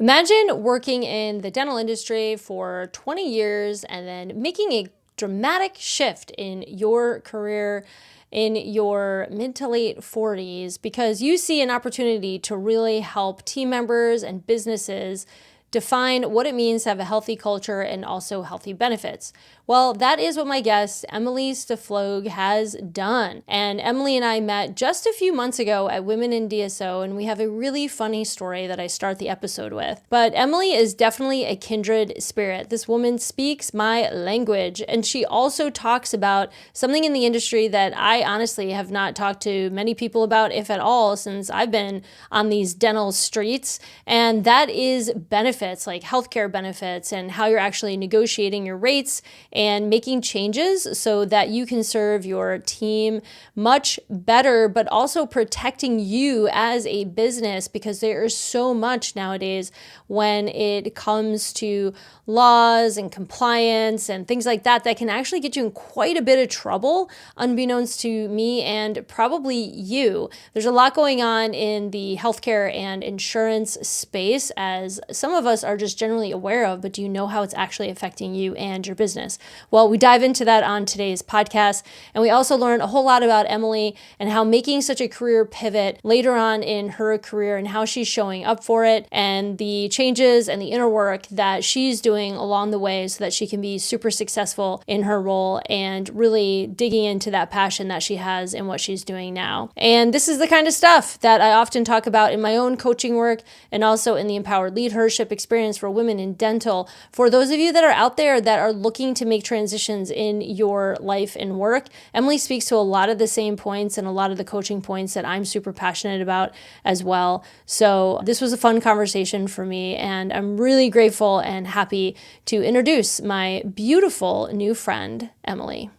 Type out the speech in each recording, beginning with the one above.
Imagine working in the dental industry for 20 years and then making a dramatic shift in your career in your mid to late 40s because you see an opportunity to really help team members and businesses define what it means to have a healthy culture and also healthy benefits. Well, that is what my guest, Emily Stellflug, has done. And Emily and I met just a few months ago at Women in DSO, and we have a really funny story that I start the episode with. But Emily is definitely a kindred spirit. This woman speaks my language, and she also talks about something in the industry that I honestly have not talked to many people about, if at all, since I've been on these dental streets, and that is benefits, like healthcare benefits, and how you're actually negotiating your rates and making changes so that you can serve your team much better, but also protecting you as a business, because there is so much nowadays when it comes to laws and compliance and things like that that can actually get you in quite a bit of trouble, unbeknownst to me and probably you. There's a lot going on in the healthcare and insurance space, as some of us are just generally aware of, but do you know how it's actually affecting you and your business? Well, we dive into that on today's podcast, and we also learn a whole lot about Emily and how making such a career pivot later on in her career and how she's showing up for it, and the changes and the inner work that she's doing along the way so that she can be super successful in her role and really digging into that passion that she has in what she's doing now. And this is the kind of stuff that I often talk about in my own coaching work and also in the Empowered Leadership Experience for Women in Dental. For those of you that are out there that are looking to make transitions in your life and work, Emily speaks to a lot of the same points and a lot of the coaching points that I'm super passionate about as well. So this was a fun conversation for me, and I'm really grateful and happy to introduce my beautiful new friend, Emily.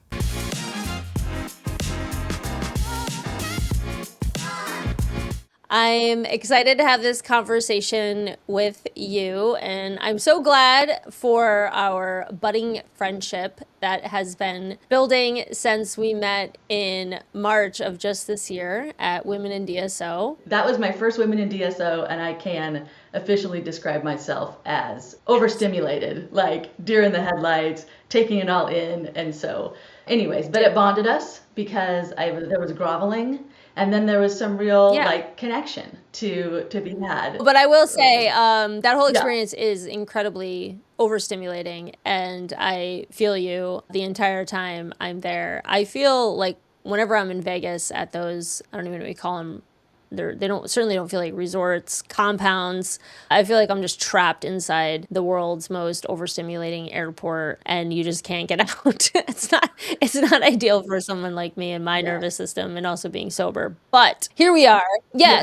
I'm excited to have this conversation with you, and I'm so glad for our budding friendship that has been building since we met in March of just this year at Women in DSO. That was my first Women in DSO, and I can officially describe myself as overstimulated, like deer in the headlights, taking it all in. And so anyways, but it bonded us because there was groveling. And then there was some real connection to be had. But I will say that whole experience is incredibly overstimulating, and I feel you the entire time I'm there. I feel like whenever I'm in Vegas at those, I don't even know what you call them, they certainly don't feel like resorts, compounds. I feel like I'm just trapped inside the world's most overstimulating airport, and you just can't get out. It's not ideal for someone like me and my nervous system, and also being sober. But here we are.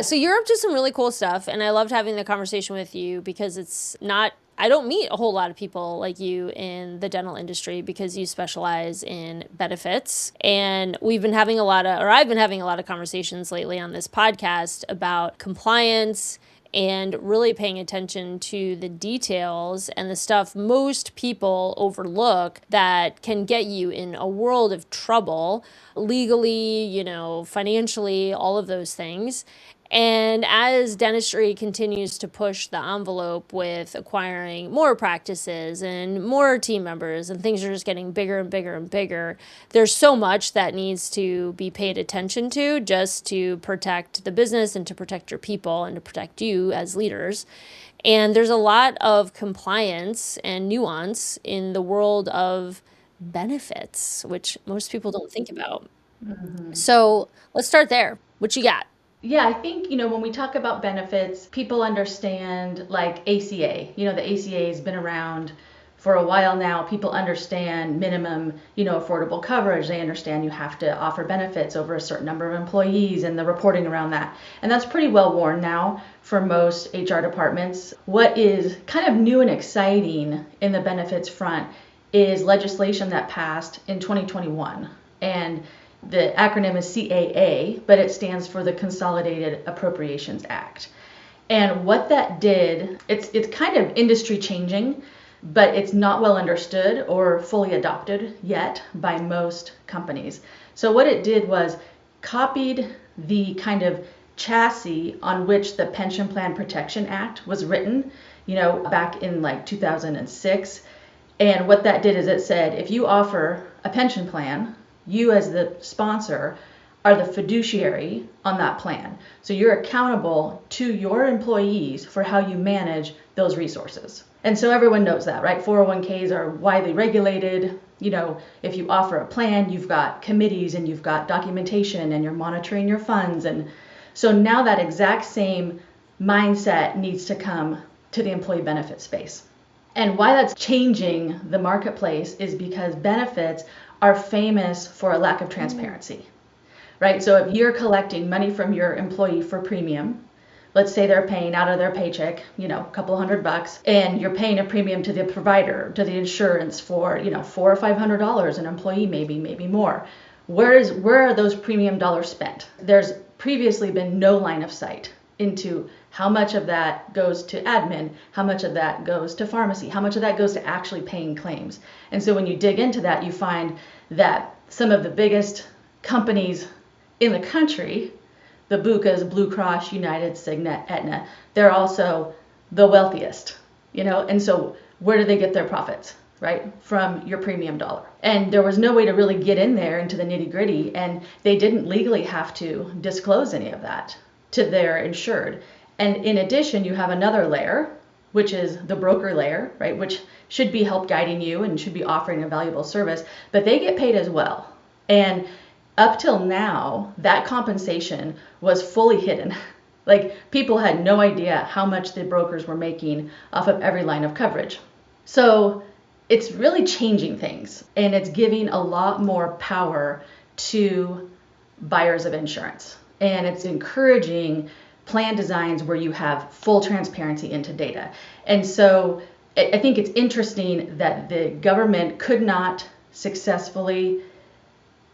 So you're up to some really cool stuff, and I loved having the conversation with you because I don't meet a whole lot of people like you in the dental industry because you specialize in benefits. And I've been having a lot of conversations lately on this podcast about compliance and really paying attention to the details and the stuff most people overlook that can get you in a world of trouble legally, financially, all of those things. And as dentistry continues to push the envelope with acquiring more practices and more team members, and things are just getting bigger and bigger and bigger, there's so much that needs to be paid attention to just to protect the business and to protect your people and to protect you as leaders. And there's a lot of compliance and nuance in the world of benefits, which most people don't think about. Mm-hmm. So let's start there. What you got? Yeah, I think, when we talk about benefits, people understand like ACA. The ACA has been around for a while now. People understand minimum, affordable coverage. They understand you have to offer benefits over a certain number of employees and the reporting around that. And that's pretty well worn now for most HR departments. What is kind of new and exciting in the benefits front is legislation that passed in 2021. And the acronym is CAA, but it stands for the Consolidated Appropriations Act. And what that did, it's kind of industry changing, but it's not well understood or fully adopted yet by most companies. So what it did was copied the kind of chassis on which the Pension Plan Protection Act was written back in like 2006. And what that did is it said, if you offer a pension plan, you as the sponsor are the fiduciary on that plan. So you're accountable to your employees for how you manage those resources. And so everyone knows that, right? 401ks are widely regulated. If you offer a plan, you've got committees and you've got documentation and you're monitoring your funds. And so now that exact same mindset needs to come to the employee benefit space. And why that's changing the marketplace is because benefits are famous for a lack of transparency, right? So if you're collecting money from your employee for premium, let's say they're paying out of their paycheck, a couple $100, and you're paying a premium to the provider, to the insurance for, $400 or $500 an employee, maybe more. Where are those premium dollars spent? There's previously been no line of sight into how much of that goes to admin, how much of that goes to pharmacy, how much of that goes to actually paying claims. And so when you dig into that, you find that some of the biggest companies in the country, the Bucas, Blue Cross, United, Cigna, Aetna, they're also the wealthiest, and so where do they get their profits? Right? From your premium dollar. And there was no way to really get in there into the nitty gritty, and they didn't legally have to disclose any of that to their insured. And in addition, you have another layer, which is the broker layer, right? Which should be help guiding you and should be offering a valuable service, but they get paid as well. And up till now, that compensation was fully hidden. Like people had no idea how much the brokers were making off of every line of coverage. So it's really changing things, and it's giving a lot more power to buyers of insurance. And it's encouraging plan designs where you have full transparency into data. And so I think it's interesting that the government could not successfully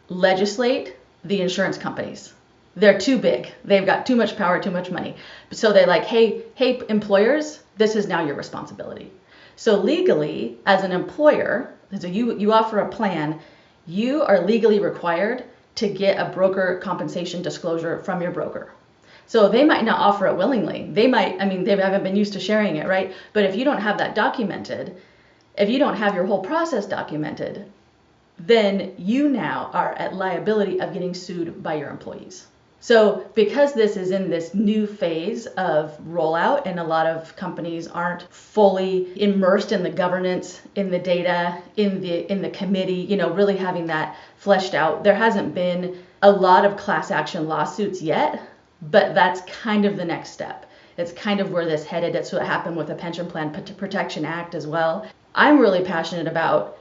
legislate the insurance companies. They're too big. They've got too much power, too much money. So they're like, hey, employers, this is now your responsibility. So legally, as an employer, so you offer a plan, you are legally required to get a broker compensation disclosure from your broker. So they might not offer it willingly. They haven't been used to sharing it, right? But if you don't have that documented, if you don't have your whole process documented, then you now are at liability of getting sued by your employees. So because this is in this new phase of rollout and a lot of companies aren't fully immersed in the governance, in the data, in the committee, really having that fleshed out, there hasn't been a lot of class action lawsuits yet, but that's kind of the next step. It's kind of where this headed. That's what happened with the Pension Plan Protection Act as well. I'm really passionate about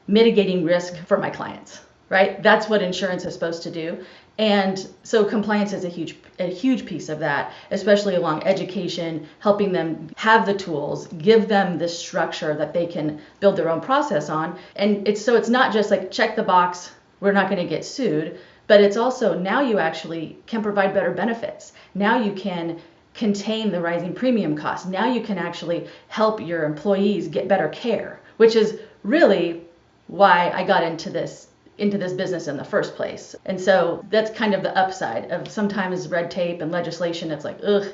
mitigating risk for my clients, right? That's what insurance is supposed to do. And so compliance is a huge piece of that, especially along education, helping them have the tools, give them the structure that they can build their own process on. And it's not just like check the box, we're not going to get sued, but it's also now you actually can provide better benefits. Now you can contain the rising premium costs. Now you can actually help your employees get better care, which is really why I got into this business in the first place. And so that's kind of the upside of sometimes red tape and legislation. It's like, ugh,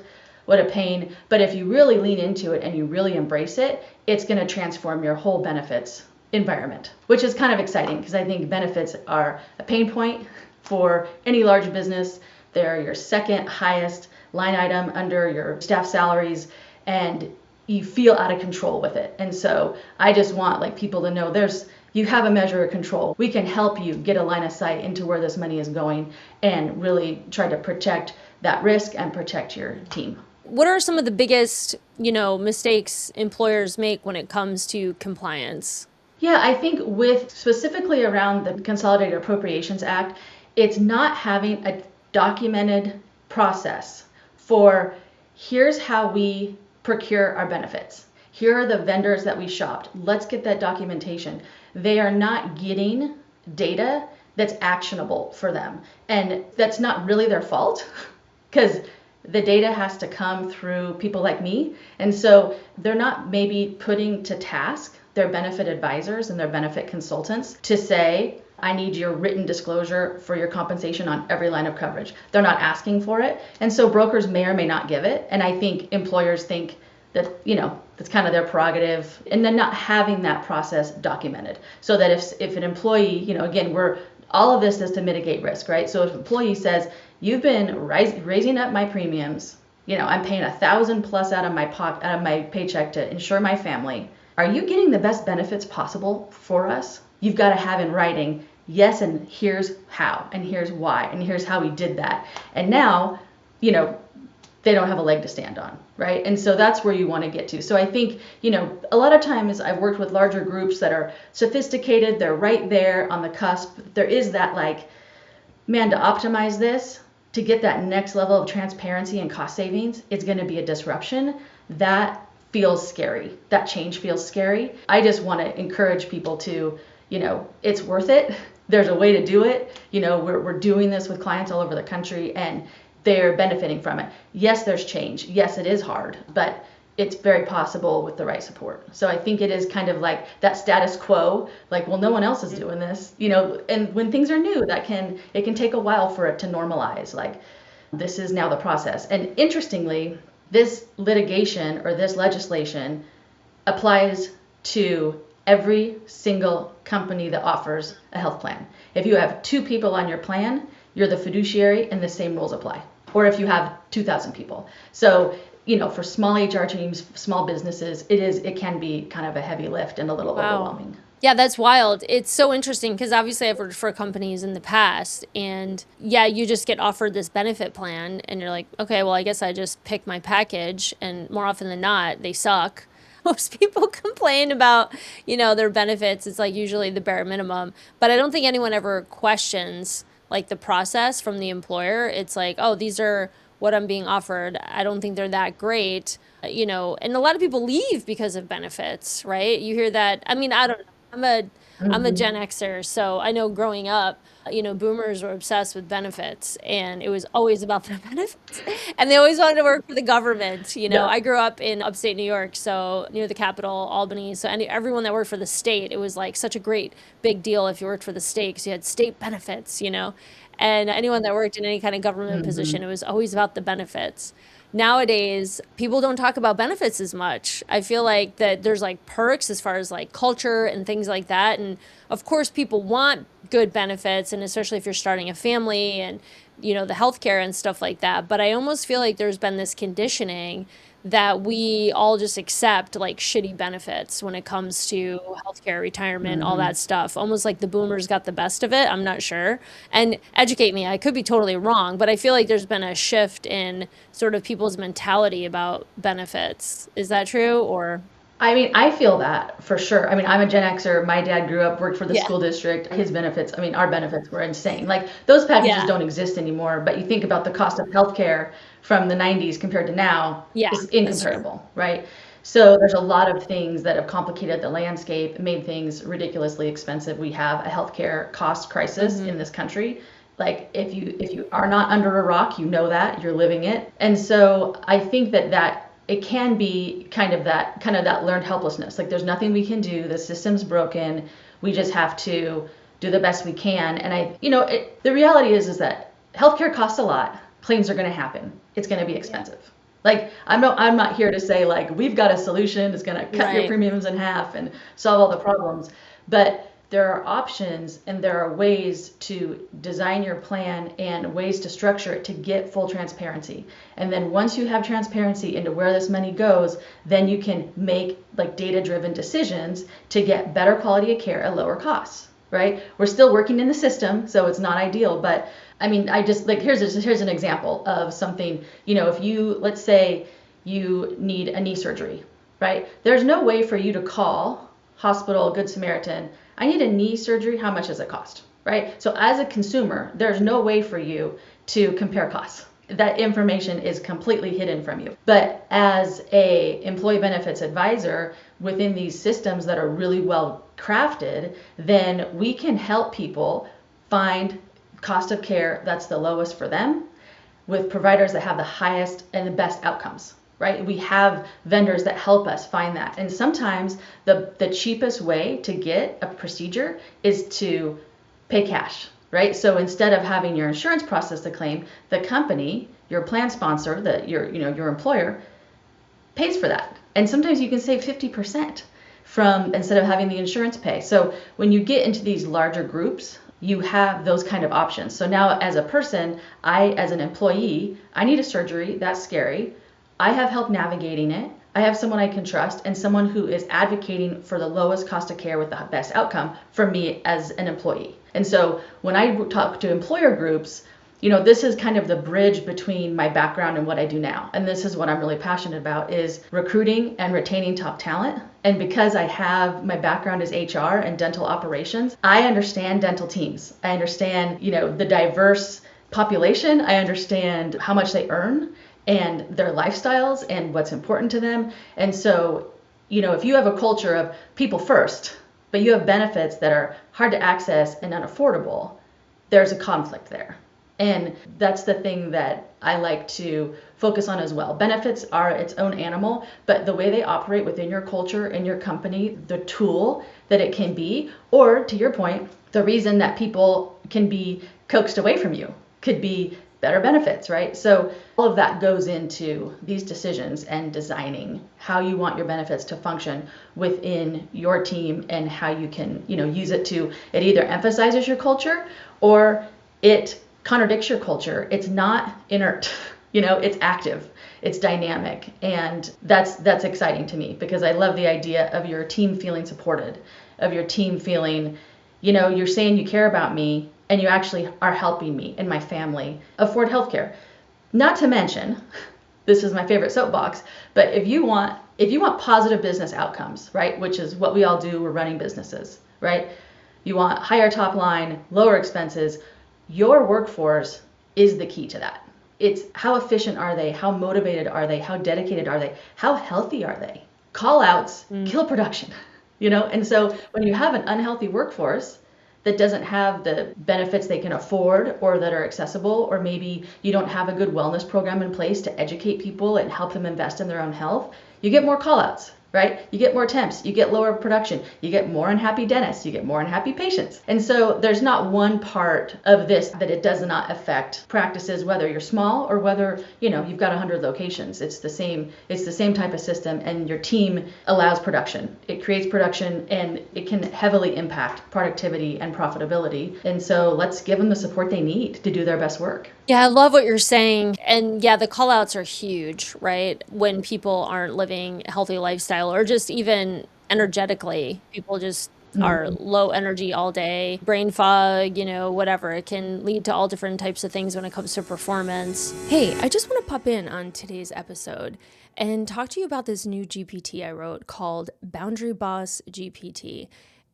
what a pain. But if you really lean into it and you really embrace it, it's going to transform your whole benefits environment, which is kind of exciting because I think benefits are a pain point for any large business. They're your second highest line item under your staff salaries, and you feel out of control with it. And so I just want people to know you have a measure of control. We can help you get a line of sight into where this money is going and really try to protect that risk and protect your team. What are some of the biggest, mistakes employers make when it comes to compliance? Yeah, I think with specifically around the Consolidated Appropriations Act, it's not having a documented process for here's how we procure our benefits. Here are the vendors that we shopped. Let's get that documentation. They are not getting data that's actionable for them. And that's not really their fault because the data has to come through people like me. And so they're not maybe putting to task their benefit advisors and their benefit consultants to say, I need your written disclosure for your compensation on every line of coverage. They're not asking for it. And so brokers may or may not give it. And I think employers think that, that's kind of their prerogative. And then not having that process documented so that if an employee, again, all of this is to mitigate risk, right? So if an employee says, you've been raising up my premiums, I'm paying $1,000+ out of my paycheck to insure my family. Are you getting the best benefits possible for us? You've got to have in writing, yes, and here's how, and here's why, and here's how we did that. And now, they don't have a leg to stand on, right? And so that's where you want to get to. So I think, a lot of times I've worked with larger groups that are sophisticated, they're right there on the cusp. There is that man, to optimize this, to get that next level of transparency and cost savings, it's going to be a disruption. That feels scary. That change feels scary. I just want to encourage people to, it's worth it. There's a way to do it. We're doing this with clients all over the country and they're benefiting from it. Yes, there's change. Yes, it is hard, but it's very possible with the right support. So I think it is kind of like that status quo, well, no one else is doing this, and when things are new, it can take a while for it to normalize. This is now the process. And interestingly, this litigation or this legislation applies to every single company that offers a health plan. If you have 2 people on your plan, you're the fiduciary and the same rules apply. Or if you have 2,000 people. So, for small HR teams, small businesses, it can be kind of a heavy lift and a little overwhelming. Yeah, that's wild. It's so interesting because obviously I've worked for companies in the past and you just get offered this benefit plan and you're like, okay, well, I guess I just pick my package, and more often than not, they suck. Most people complain about, their benefits. It's usually the bare minimum, but I don't think anyone ever questions the process from the employer. It's oh, these are what I'm being offered. I don't think they're that great, and a lot of people leave because of benefits, right? You hear that. I mean, I don't know. I'm a Gen Xer, so I know growing up, boomers were obsessed with benefits and it was always about their benefits and they always wanted to work for the government. Yeah. I grew up in upstate New York, so near the capital, Albany. So everyone that worked for the state, it was such a great big deal if you worked for the state because you had state benefits, and anyone that worked in any kind of government position, it was always about the benefits. Nowadays, people don't talk about benefits as much. I feel like that there's perks as far as culture and things like that. And of course, people want good benefits, and especially if you're starting a family and, the healthcare and stuff like that. But I almost feel like there's been this conditioning that we all just accept shitty benefits when it comes to healthcare, retirement, all that stuff. Almost like the boomers got the best of it. I'm not sure. And educate me, I could be totally wrong, but I feel like there's been a shift in sort of people's mentality about benefits. Is that true? Or? I mean, I feel that for sure. I mean, I'm a Gen Xer. My dad grew up, worked for the school district. His benefits, our benefits were insane. Those packages don't exist anymore, but you think about the cost of healthcare from the 90s compared to now, it's incomparable, right? So there's a lot of things that have complicated the landscape, made things ridiculously expensive. We have a healthcare cost crisis in this country. If you are not under a rock, that you're living it. And so I think that it can be kind of that learned helplessness. There's nothing we can do. The system's broken. We just have to do the best we can. And the reality is that healthcare costs a lot. Claims are going to happen. It's going to be expensive. I'm not here to say we've got a solution. It's going to cut your premiums in half and solve all the problems. But there are options and there are ways to design your plan and ways to structure it to get full transparency. And then once you have transparency into where this money goes, then you can make data-driven decisions to get better quality of care at lower costs, right? We're still working in the system, so it's not ideal, but I mean, I just here's an example of something, if let's say you need a knee surgery, right? There's no way for you to call hospital Good Samaritan, I need a knee surgery, how much does it cost, right? So as a consumer, there's no way for you to compare costs. That information is completely hidden from you. But as a employee benefits advisor within these systems that are really well crafted, then we can help people find cost of care that's the lowest for them with providers that have the highest and the best outcomes. Right? We have vendors that help us find that. And sometimes the cheapest way to get a procedure is to pay cash, right? So instead of having your insurance process the claim, the company, your plan sponsor, your employer, pays for that. And sometimes you can save 50% from instead of having the insurance pay. So when you get into these larger groups, you have those kind of options. So now as a person, as an employee, I need a surgery. That's scary. I have help navigating it. I have someone I can trust and someone who is advocating for the lowest cost of care with the best outcome for me as an employee. And so when I talk to employer groups, this is kind of the bridge between my background and what I do now. And this is what I'm really passionate about, is recruiting and retaining top talent. And because I have my background is HR and dental operations, I understand dental teams. I understand, the diverse population. I understand how much they earn and their lifestyles and what's important to them. And so, if you have a culture of people first, but you have benefits that are hard to access and unaffordable, there's a conflict there. And that's the thing that I like to focus on as well. Benefits are its own animal, but the way they operate within your culture and your company, the tool that it can be, or to your point, the reason that people can be coaxed away from you could be better benefits, right? So all of that goes into these decisions and designing how you want your benefits to function within your team and how you can, use it either emphasizes your culture or it contradicts your culture. It's not inert, it's active, it's dynamic. And that's exciting to me because I love the idea of your team feeling supported, of your team feeling, you're saying you care about me and you actually are helping me and my family afford healthcare. Not to mention, this is my favorite soapbox, but if you want positive business outcomes, right, which is what we all do, we're running businesses, right? You want higher top line, lower expenses. Your workforce is the key to that. It's how efficient are they? How motivated are they? How dedicated are they? How healthy are they? Call outs kill production, And so when you have an unhealthy workforce that doesn't have the benefits they can afford or that are accessible, or maybe you don't have a good wellness program in place to educate people and help them invest in their own health, you get more call outs. Right? You get more temps, you get lower production, you get more unhappy dentists, you get more unhappy patients. And so there's not one part of this that it does not affect practices, whether you're small or whether, you've got 100 locations. It's the same type of system, and your team allows production. It creates production and it can heavily impact productivity and profitability. And so let's give them the support they need to do their best work. Yeah, I love what you're saying. And yeah, the call outs are huge, right? When people aren't living a healthy lifestyle or just even energetically, people just are low energy all day, brain fog, whatever. It can lead to all different types of things when it comes to performance. Hey, I just want to pop in on today's episode and talk to you about this new GPT I wrote called Boundary Boss GPT.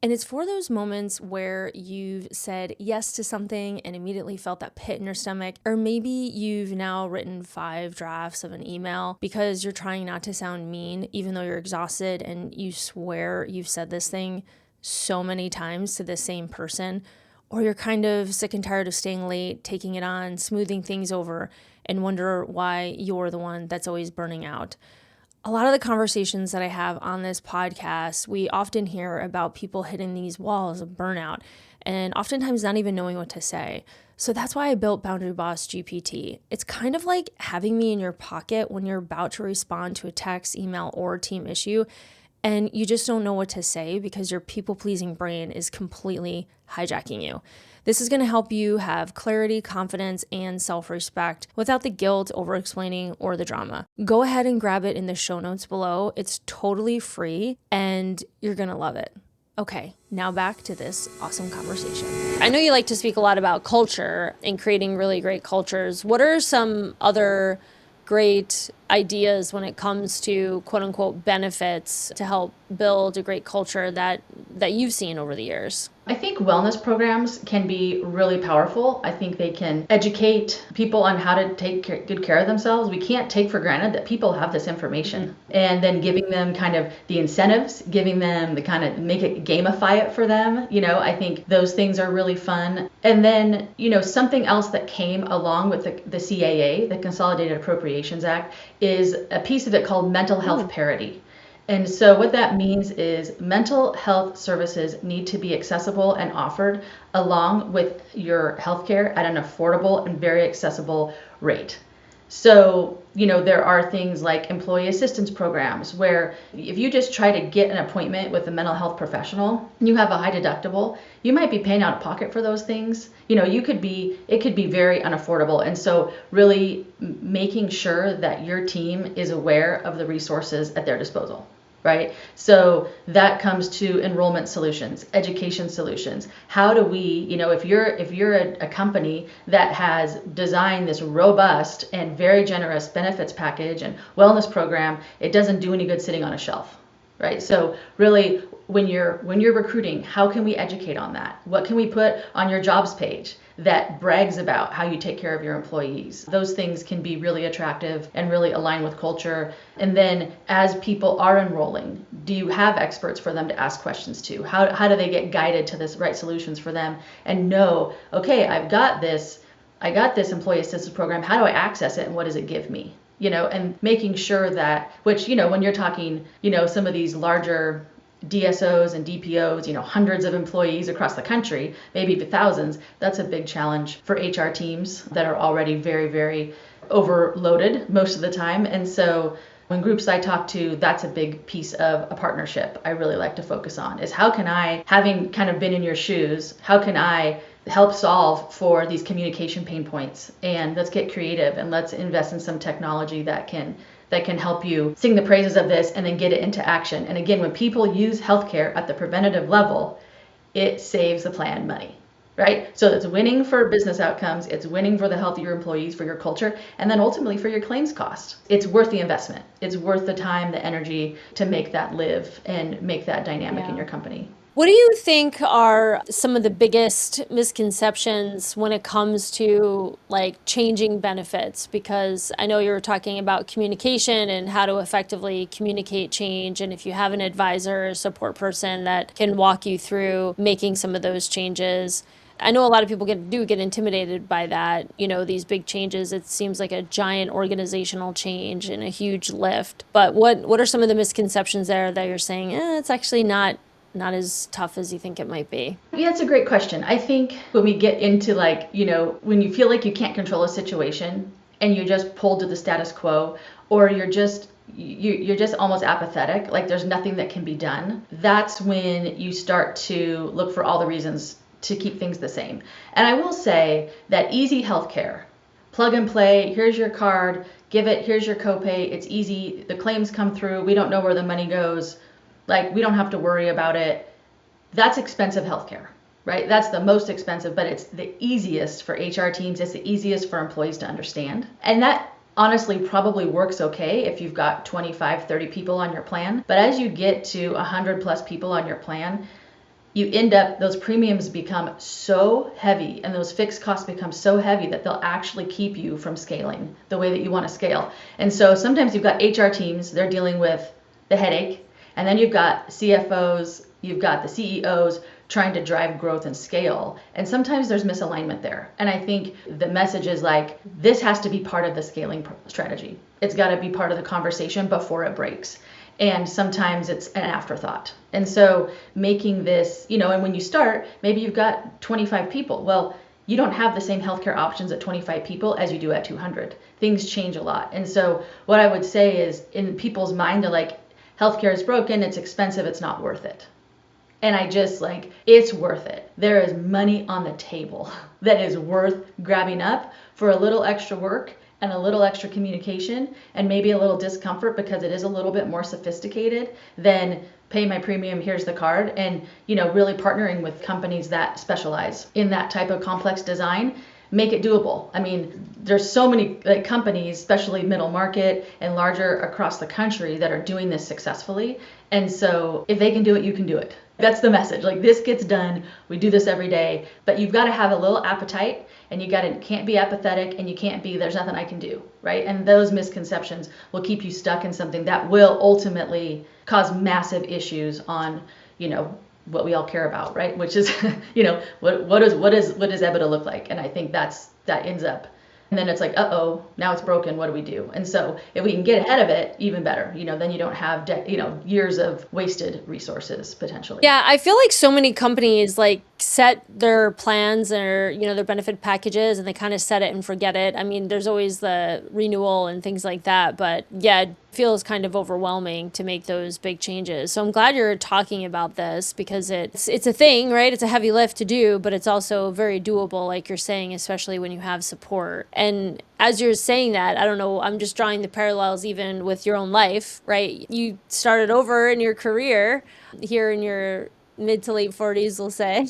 And it's for those moments where you've said yes to something and immediately felt that pit in your stomach, or maybe you've now written 5 drafts of an email because you're trying not to sound mean, even though you're exhausted and you swear you've said this thing so many times to the same person, or you're kind of sick and tired of staying late, taking it on, smoothing things over, and wonder why you're the one that's always burning out. A lot of the conversations that I have on this podcast, we often hear about people hitting these walls of burnout and oftentimes not even knowing what to say. So that's why I built Boundary Boss GPT. It's kind of like having me in your pocket when you're about to respond to a text, email, or team issue, and you just don't know what to say because your people-pleasing brain is completely hijacking you. This is going to help you have clarity, confidence, and self-respect without the guilt, over-explaining, or the drama. Go ahead and grab it in the show notes below. It's totally free, and you're going to love it. Okay, now back to this awesome conversation. I know you like to speak a lot about culture and creating really great cultures. What are some other great ideas when it comes to quote unquote benefits to help build a great culture that you've seen over the years? I think wellness programs can be really powerful. I think they can educate people on how to take good care of themselves. We can't take for granted that people have this information. And then giving them kind of the incentives, giving them the kind of make it gamify it for them. I think those things are really fun. And then, something else that came along with the CAA, the Consolidated Appropriations Act, is a piece of it called mental health parity. And so what that means is mental health services need to be accessible and offered along with your healthcare at an affordable and very accessible rate. So, there are things like employee assistance programs where if you just try to get an appointment with a mental health professional, you have a high deductible, you might be paying out of pocket for those things. It could be very unaffordable. And so really making sure that your team is aware of the resources at their disposal. Right? So that comes to enrollment solutions, education solutions. How do we, if you're a company that has designed this robust and very generous benefits package and wellness program, it doesn't do any good sitting on a shelf. Right? So really when you're recruiting, how can we educate on that? What can we put on your jobs page that brags about how you take care of your employees? Those things can be really attractive and really align with culture. And then as people are enrolling, do you have experts for them to ask questions to? How do they get guided to the right solutions for them and know, okay, I got this employee assistance program. How do I access it and what does it give me? And making sure that, which, when you're talking, some of these larger DSOs and DPOs, hundreds of employees across the country, maybe thousands, that's a big challenge for HR teams that are already very, very overloaded most of the time. And so when groups I talk to, that's a big piece of a partnership I really like to focus on is how can I, having kind of been in your shoes, how can I help solve for these communication pain points? And let's get creative and let's invest in some technology that can help you sing the praises of this and then get it into action. And again, when people use healthcare at the preventative level, it saves the plan money, right? So it's winning for business outcomes, it's winning for the health of your employees, for your culture, and then ultimately for your claims cost. It's worth the investment. It's worth the time, the energy to make that live and make that dynamic in your company. What do you think are some of the biggest misconceptions when it comes to like changing benefits? Because I know you were talking about communication and how to effectively communicate change. And if you have an advisor or support person that can walk you through making some of those changes. I know a lot of people get intimidated by that, these big changes. It seems like a giant organizational change and a huge lift. But what are some of the misconceptions there that you're saying, it's actually not as tough as you think it might be? Yeah, it's a great question. I think when we get into when you feel like you can't control a situation and you're just pulled to the status quo, or you're just almost apathetic, like there's nothing that can be done, that's when you start to look for all the reasons to keep things the same. And I will say that easy healthcare, plug and play, here's your card, give it, here's your copay, it's easy, the claims come through, we don't know where the money goes, we don't have to worry about it. That's expensive healthcare, right? That's the most expensive, but it's the easiest for HR teams. It's the easiest for employees to understand. And that honestly probably works okay if you've got 25, 30 people on your plan. But as you get to 100 plus people on your plan, you end up, those premiums become so heavy and those fixed costs become so heavy that they'll actually keep you from scaling the way that you want to scale. And so sometimes you've got HR teams, they're dealing with the headache. And then you've got CFOs, you've got the CEOs trying to drive growth and scale. And sometimes there's misalignment there. And I think the message is this has to be part of the scaling strategy. It's got to be part of the conversation before it breaks. And sometimes it's an afterthought. And so making this, and when you start, maybe you've got 25 people. Well, you don't have the same healthcare options at 25 people as you do at 200. Things change a lot. And so what I would say is in people's mind, they're like, healthcare is broken, it's expensive, it's not worth it. And I just it's worth it. There is money on the table that is worth grabbing up for a little extra work and a little extra communication and maybe a little discomfort because it is a little bit more sophisticated than pay my premium, here's the card. And, really partnering with companies that specialize in that type of complex design, make it doable. I mean, there's so many companies, especially middle market and larger across the country that are doing this successfully. And so if they can do it, you can do it. That's the message. This gets done. We do this every day, but you've got to have a little appetite and can't be apathetic and you can't be, there's nothing I can do, right? And those misconceptions will keep you stuck in something that will ultimately cause massive issues on, what we all care about, right? Which is, what does EBITDA look like? And I think that ends up And then it's like, uh-oh, now it's broken. What do we do? And so if we can get ahead of it, even better. Then you don't have, years of wasted resources potentially. Yeah, I feel like so many companies like set their plans or, their benefit packages and they kind of set it and forget it. I mean, there's always the renewal and things like that, but yeah, it feels kind of overwhelming to make those big changes. So I'm glad you're talking about this because it's a thing, right? It's a heavy lift to do, but it's also very doable, like you're saying, especially when you have support. And as you're saying that, I don't know, I'm just drawing the parallels even with your own life, right? You started over in your career here in your mid to late 40s, we'll say. And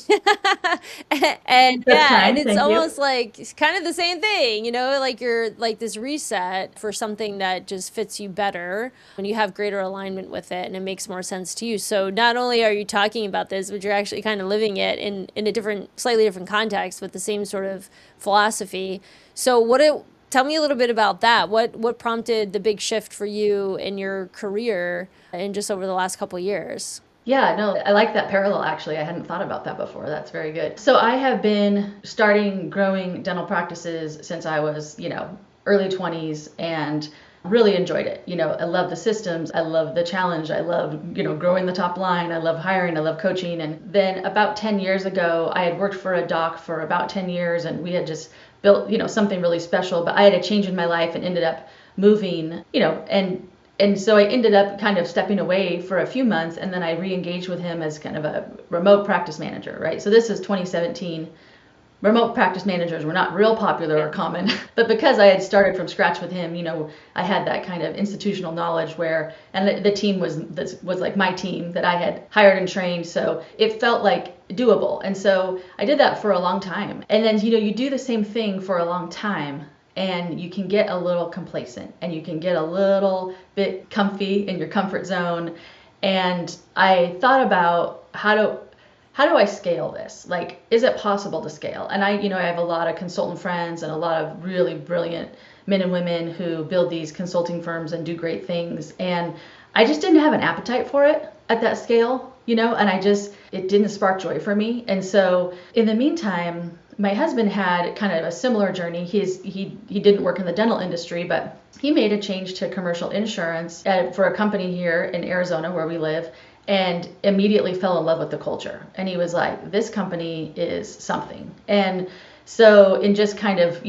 That's yeah, and kind. it's Thank you. almost like it's kind of the same thing, like you're like this reset for something that just fits you better when you have greater alignment with it and it makes more sense to you. So not only are you talking about this, but you're actually kind of living it in a different, slightly different context with the same sort of philosophy. So tell me a little bit about that. What prompted the big shift for you in your career in just over the last couple of years? Yeah, no, I like that parallel actually. I hadn't thought about that before. That's very good. So I have been starting growing dental practices since I was, early 20s and really enjoyed it. I love the systems. I love the challenge. I love, growing the top line. I love hiring. I love coaching. And then about 10 years ago, I had worked for a doc for about 10 years and we had just built, something really special, but I had a change in my life and ended up moving, and so I ended up kind of stepping away for a few months and then I re-engaged with him as kind of a remote practice manager, right? So this is 2017. Remote practice managers were not real popular or common, but because I had started from scratch with him, I had that kind of institutional knowledge and the team was like my team that I had hired and trained. So it felt like doable. And so I did that for a long time. And then, you do the same thing for a long time and you can get a little complacent and you can get a little bit comfy in your comfort zone. And I thought about how do I scale this? Like, is it possible to scale? And I have a lot of consultant friends and a lot of really brilliant men and women who build these consulting firms and do great things. And I just didn't have an appetite for it at that scale, and it didn't spark joy for me. And so in the meantime, my husband had kind of a similar journey. He didn't work in the dental industry, but he made a change to commercial insurance for a company here in Arizona where we live and immediately fell in love with the culture. And he was like, this company is something. And so in just kind of,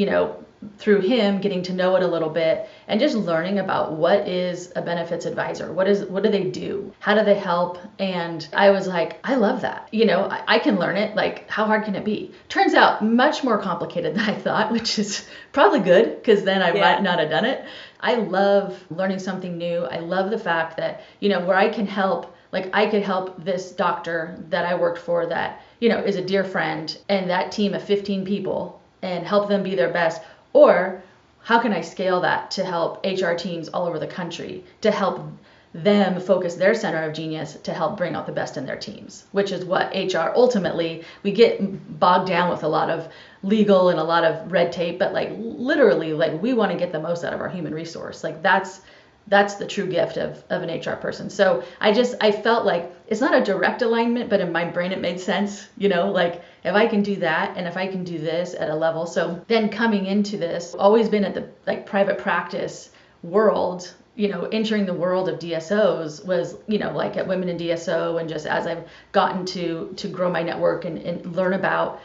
through him getting to know it a little bit and just learning about what is a benefits advisor, what do they do, how do they help, and I was like, I love that. I can learn it. Like, how hard can it be? Turns out much more complicated than I thought, which is probably good because then I might not have done it. I love learning something new. I love the fact that where I can help. Like, I could help this doctor that I worked for that is a dear friend and that team of 15 people and help them be their best. Or how can I scale that to help HR teams all over the country, to help them focus their center of genius to help bring out the best in their teams, which is what HR ultimately, we get bogged down with a lot of legal and a lot of red tape, but like literally, like we want to get the most out of our human resource. Like that's the true gift of an HR person. So I felt like it's not a direct alignment, but in my brain it made sense, like if I can do that and if I can do this at a level. So then coming into this, always been at the like private practice world, entering the world of DSOs was, like at Women in DSO, and just as I've gotten to grow my network and learn about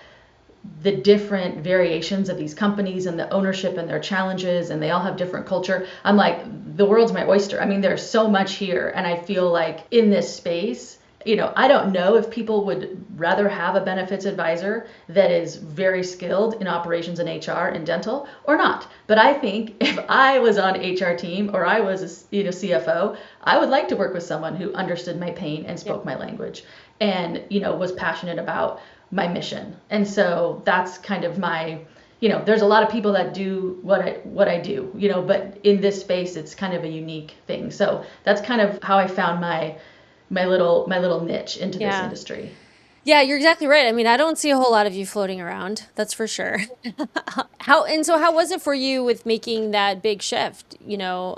the different variations of these companies and the ownership and their challenges, and they all have different culture. I'm like, the world's my oyster. I mean, there's so much here. And I feel like in this space, I don't know if people would rather have a benefits advisor that is very skilled in operations and HR and dental or not. But I think if I was on HR team or I was a CFO, I would like to work with someone who understood my pain and spoke my language and, was passionate about my mission. And so that's kind of my, there's a lot of people that do what I do, but in this space, it's kind of a unique thing. So that's kind of how I found my little niche into this industry. Yeah, you're exactly right. I mean, I don't see a whole lot of you floating around. That's for sure. How was it for you with making that big shift,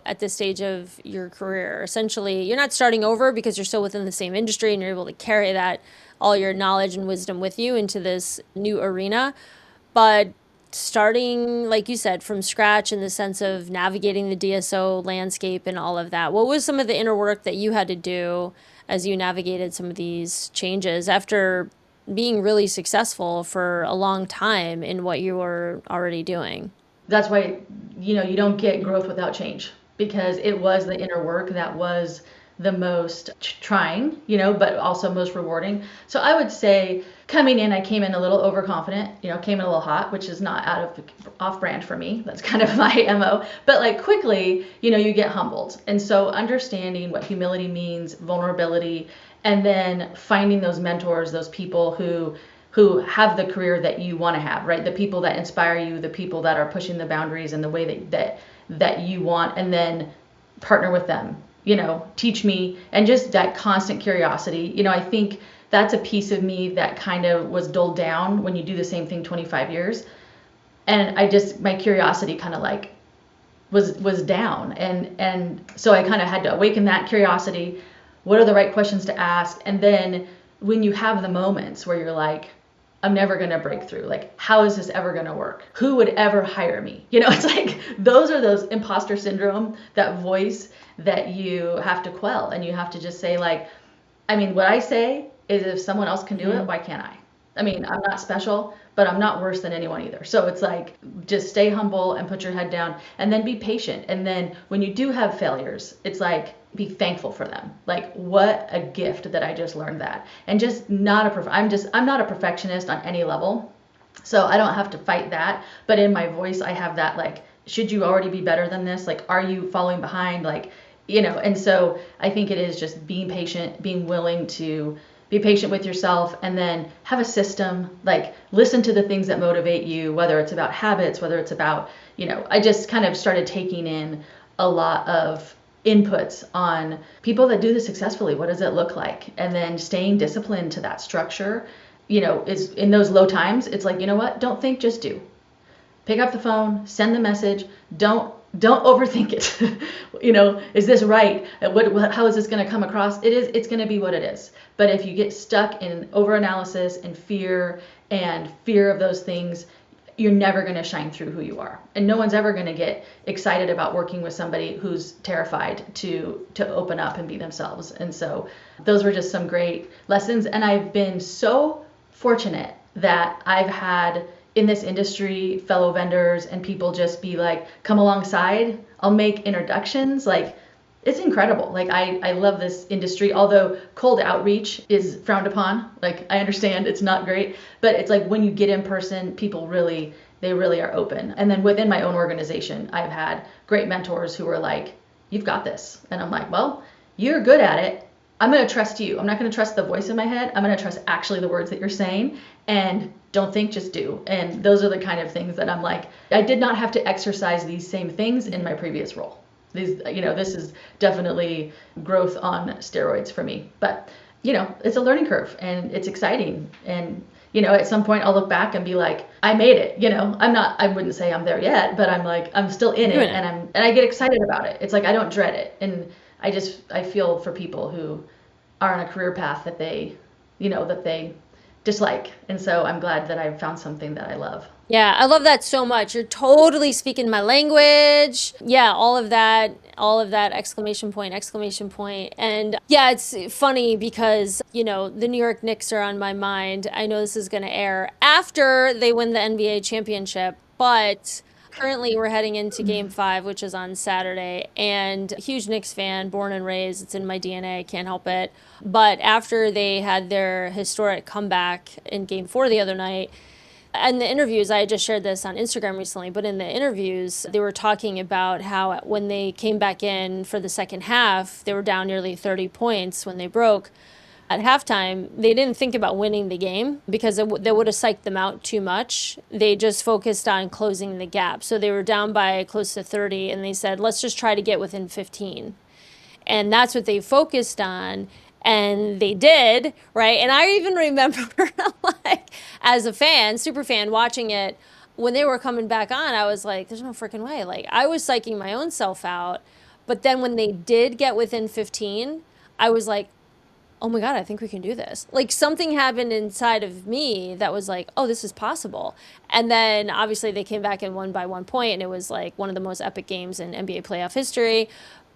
at this stage of your career? Essentially, you're not starting over because you're still within the same industry and you're able to carry that all your knowledge and wisdom with you into this new arena. But starting, like you said, from scratch in the sense of navigating the DSO landscape and all of that. What was some of the inner work that you had to do as you navigated some of these changes after being really successful for a long time in what you were already doing? That's why, you don't get growth without change, because it was the inner work that was the most trying, but also most rewarding. So I would say coming in, I came in a little overconfident, came in a little hot, which is not out of off brand for me. That's kind of my MO. But like quickly, you get humbled. And so understanding what humility means, vulnerability, and then finding those mentors, those people who have the career that you want to have, right? The people that inspire you, the people that are pushing the boundaries in the way that you want, and then partner with them, teach me, and just that constant curiosity. I think that's a piece of me that kind of was dulled down when you do the same thing 25 years. And my curiosity kind of like was down. And so I kind of had to awaken that curiosity. What are the right questions to ask? And then when you have the moments where you're like, I'm never going to break through. Like, how is this ever going to work? Who would ever hire me? It's like those are those imposter syndrome, that voice that you have to quell. And you have to just say, like, what I say is if someone else can do it, why can't I? I'm not special, but I'm not worse than anyone either. So it's like, just stay humble and put your head down, and then be patient. And then when you do have failures, it's like, be thankful for them. Like, what a gift that I just learned that. And just I'm not a perfectionist on any level. So I don't have to fight that. But in my voice, I have that, like, should you already be better than this? Like, are you falling behind? Like, and so I think it is just being patient, being willing to be patient with yourself, and then have a system, like listen to the things that motivate you, whether it's about habits, whether it's about, I just kind of started taking in a lot of inputs on people that do this successfully. What does it look like? And then staying disciplined to that structure, is in those low times. It's like, what? Don't think, just do. Pick up the phone, send the message. Don't overthink it. Is this right? How is this going to come across? It's going to be what it is. But if you get stuck in overanalysis and fear of those things, you're never going to shine through who you are. And no one's ever going to get excited about working with somebody who's terrified to open up and be themselves. And so those were just some great lessons. And I've been so fortunate that I've had in this industry fellow vendors and people just be like, come alongside. I'll make introductions. Like, it's incredible. Like, I love this industry, although cold outreach is frowned upon. Like, I understand it's not great, but it's like when you get in person, people really are open. And then within my own organization, I've had great mentors who are like, you've got this. And I'm like, well, you're good at it. I'm going to trust you. I'm not going to trust the voice in my head. I'm going to trust actually the words that you're saying, and don't think, just do. And those are the kind of things that I'm like, I did not have to exercise these same things in my previous role. This is definitely growth on steroids for me, but it's a learning curve and it's exciting. And, at some point I'll look back and be like, I made it, I wouldn't say I'm there yet, but I'm like, I'm still in it, and I get excited about it. It's like, I don't dread it. And I feel for people who are on a career path that they dislike. And so I'm glad that I've found something that I love. Yeah, I love that so much. You're totally speaking my language. Yeah, all of that, exclamation point. And yeah, it's funny because, the New York Knicks are on my mind. I know this is going to air after they win the NBA championship, but currently we're heading into game 5, which is on Saturday, and a huge Knicks fan, born and raised. It's in my DNA. I can't help it. But after they had their historic comeback in game 4 the other night, and the interviews, I had just shared this on Instagram recently, but in the interviews, they were talking about how when they came back in for the second half, they were down nearly 30 points when they broke. At halftime, they didn't think about winning the game because that would have psyched them out too much. They just focused on closing the gap. So they were down by close to 30, and they said, let's just try to get within 15. And that's what they focused on. And they did, right? And I even remember, like, as a fan, super fan, watching it, when they were coming back on, I was like, there's no freaking way. Like, I was psyching my own self out. But then when they did get within 15, I was like, oh my God, I think we can do this. Like something happened inside of me that was like, oh, this is possible. And then obviously they came back and won by 1 point, and it was like one of the most epic games in NBA playoff history.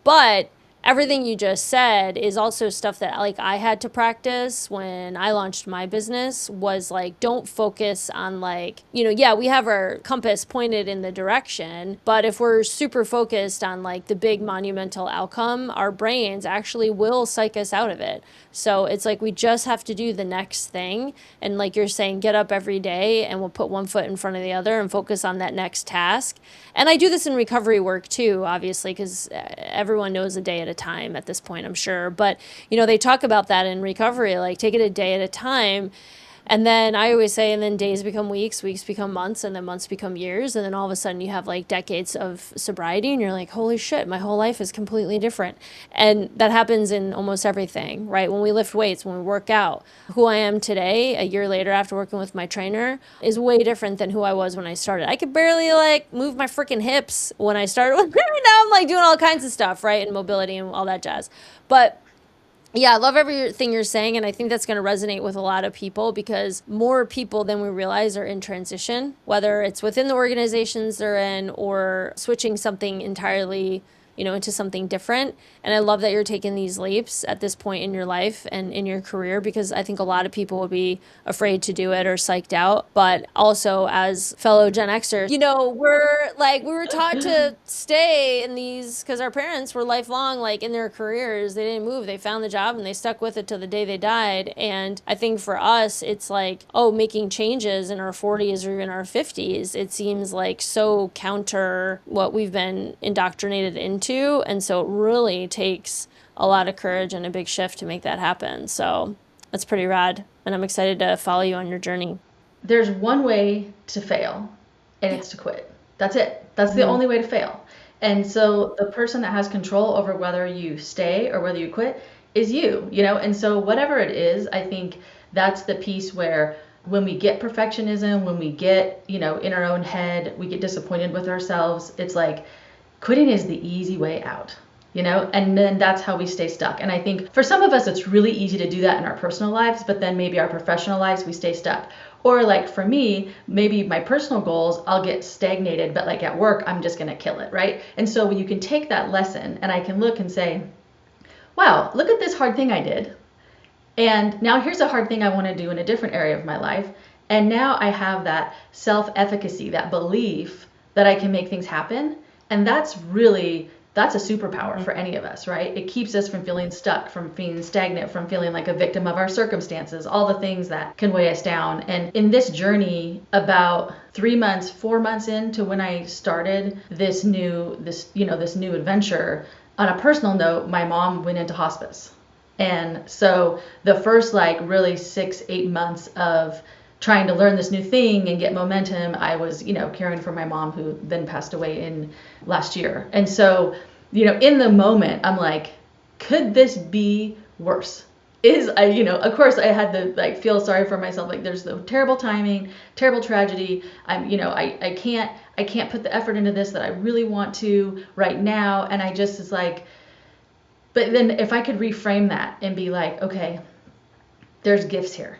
But everything you just said is also stuff that like I had to practice when I launched my business. Was like, don't focus on like, yeah, we have our compass pointed in the direction, but if we're super focused on like the big monumental outcome, our brains actually will psych us out of it. So it's like we just have to do the next thing. And like you're saying, get up every day and we'll put one foot in front of the other and focus on that next task. And I do this in recovery work too, obviously, because everyone knows a day at a time at this point, I'm sure. But, they talk about that in recovery, like take it a day at a time. And then I always say, and then days become weeks, weeks become months, and then months become years. And then all of a sudden you have like decades of sobriety and you're like, holy shit, my whole life is completely different. And that happens in almost everything, right? When we lift weights, when we work out, who I am today, a year later after working with my trainer, is way different than who I was when I started. I could barely like move my freaking hips when I started. Now I'm like doing all kinds of stuff, right? And mobility and all that jazz. But yeah, I love everything you're saying, and I think that's going to resonate with a lot of people because more people than we realize are in transition, whether it's within the organizations they're in or switching something entirely, into something different. And I love that you're taking these leaps at this point in your life and in your career, because I think a lot of people will be afraid to do it or psyched out. But also as fellow Gen Xers, we were taught to stay in these because our parents were lifelong, like in their careers. They didn't move. They found the job and they stuck with it till the day they died. And I think for us, it's like, making changes in our 40s or even our 50s, it seems like so counter what we've been indoctrinated into. And so it really takes a lot of courage and a big shift to make that happen. So that's pretty rad. And I'm excited to follow you on your journey. There's one way to fail, and it's to quit. That's it. That's the only way to fail. And so the person that has control over whether you stay or whether you quit is you, And so whatever it is, I think that's the piece where when we get perfectionism, when we get, in our own head, we get disappointed with ourselves. It's like, quitting is the easy way out, and then that's how we stay stuck. And I think for some of us, it's really easy to do that in our personal lives, but then maybe our professional lives, we stay stuck. Or like for me, maybe my personal goals, I'll get stagnated, but like at work, I'm just going to kill it, right? And so you can take that lesson and I can look and say, wow, look at this hard thing I did. And now here's a hard thing I want to do in a different area of my life. And now I have that self-efficacy, that belief that I can make things happen. And that's a superpower for any of us, right? It keeps us from feeling stuck, from feeling stagnant, from feeling like a victim of our circumstances, all the things that can weigh us down. And in this journey, about 4 months into when I started this new adventure, on a personal note, my mom went into hospice. And so the first really 6-8 months of trying to learn this new thing and get momentum, I was, caring for my mom who then passed away in last year. And so, in the moment, I'm like, could this be worse? Of course I had to feel sorry for myself. Like there's the terrible timing, terrible tragedy. I can't put the effort into this that I really want to right now. And I just is like, but then if I could reframe that and be like, okay, there's gifts here.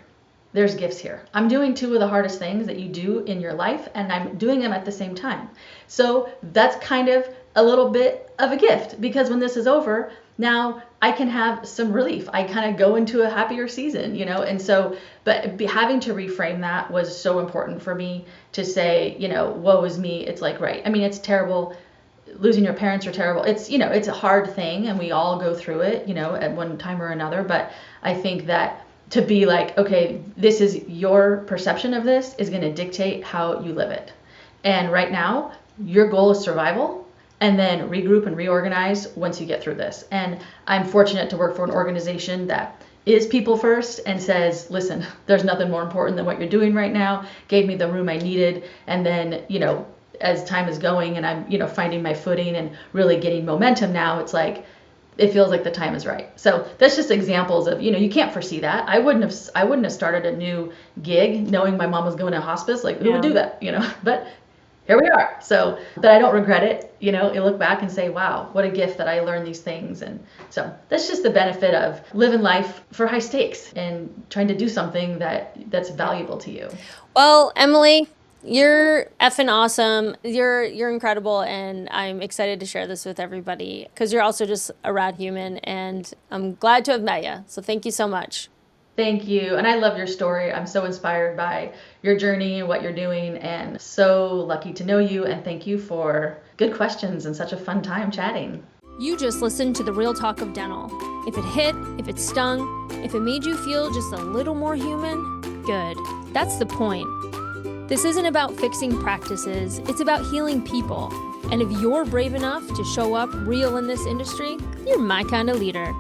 There's gifts here. I'm doing 2 of the hardest things that you do in your life, and I'm doing them at the same time. So that's kind of a little bit of a gift, because when this is over, now I can have some relief. I kind of go into a happier season, and so, but having to reframe that was so important for me to say, woe is me. It's like, right. I mean, it's terrible. Losing your parents are terrible. It's, it's a hard thing, and we all go through it, at one time or another. But I think that to be like, okay, this is your perception of this is going to dictate how you live it. And right now, your goal is survival, and then regroup and reorganize once you get through this. And I'm fortunate to work for an organization that is people first and says, listen, there's nothing more important than what you're doing right now, gave me the room I needed. And then, as time is going and I'm, finding my footing and really getting momentum now, it's like, it feels like the time is right. So that's just examples of, you can't foresee that. I wouldn't have started a new gig knowing my mom was going to hospice. Like, who would do that, But here we are. So, but I don't regret it. You look back and say, wow, what a gift that I learned these things. And so that's just the benefit of living life for high stakes and trying to do something that's valuable to you. Well, Emily, you're effing awesome. You're incredible, and I'm excited to share this with everybody because you're also just a rad human, and I'm glad to have met you. So thank you so much. Thank you. And I love your story. I'm so inspired by your journey and what you're doing, and so lucky to know you. And thank you for good questions and such a fun time chatting. You just listened to the real talk of dental. If it hit, if it stung, if it made you feel just a little more human, good. That's the point. This isn't about fixing practices, it's about healing people. And if you're brave enough to show up real in this industry, you're my kind of leader.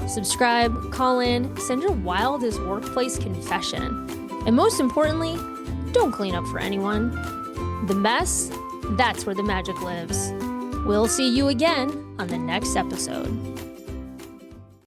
Subscribe, call in, send your wildest workplace confession. And most importantly, don't clean up for anyone. The mess, that's where the magic lives. We'll see you again on the next episode.